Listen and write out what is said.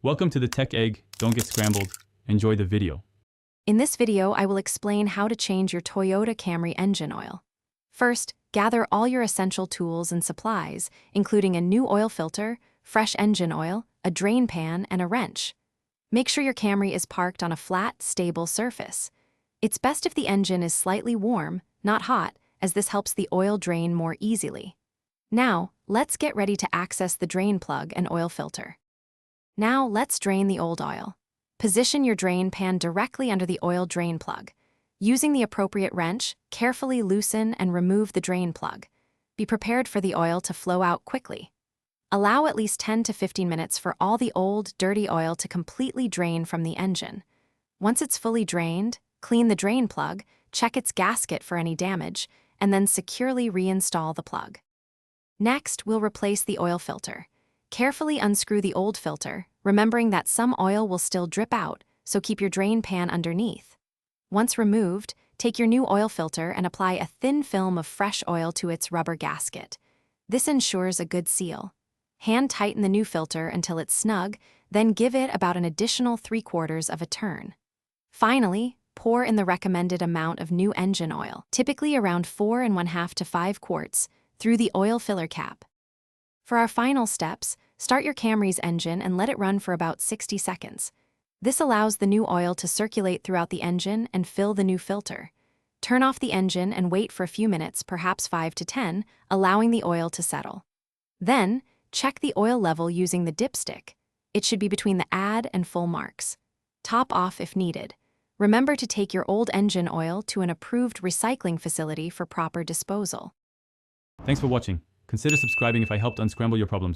Welcome to the Tech Egg. Don't get scrambled. Enjoy the video. In this video, I will explain how to change your Toyota Camry engine oil. First, gather all your essential tools and supplies, including a new oil filter, fresh engine oil, a drain pan, and a wrench. Make sure your Camry is parked on a flat, stable surface. It's best if the engine is slightly warm, not hot, as this helps the oil drain more easily. Now, let's get ready to access the drain plug and oil filter. Now, let's drain the old oil. Position your drain pan directly under the oil drain plug. Using the appropriate wrench, carefully loosen and remove the drain plug. Be prepared for the oil to flow out quickly. Allow at least 10 to 15 minutes for all the old, dirty oil to completely drain from the engine. Once it's fully drained, clean the drain plug, check its gasket for any damage, and then securely reinstall the plug. Next, we'll replace the oil filter. Carefully unscrew the old filter, remembering that some oil will still drip out, so keep your drain pan underneath. Once removed, take your new oil filter and apply a thin film of fresh oil to its rubber gasket. This ensures a good seal. Hand tighten the new filter until it's snug, then give it about an additional 3/4 of a turn. Finally, pour in the recommended amount of new engine oil, typically around 4½ to 5 quarts, through the oil filler cap. For our final steps, start your Camry's engine and let it run for about 60 seconds. This allows the new oil to circulate throughout the engine and fill the new filter. Turn off the engine and wait for a few minutes, perhaps 5 to 10, allowing the oil to settle. Then, check the oil level using the dipstick. It should be between the add and full marks. Top off if needed. Remember to take your old engine oil to an approved recycling facility for proper disposal. Thanks for watching. Consider subscribing if I helped unscramble your problems.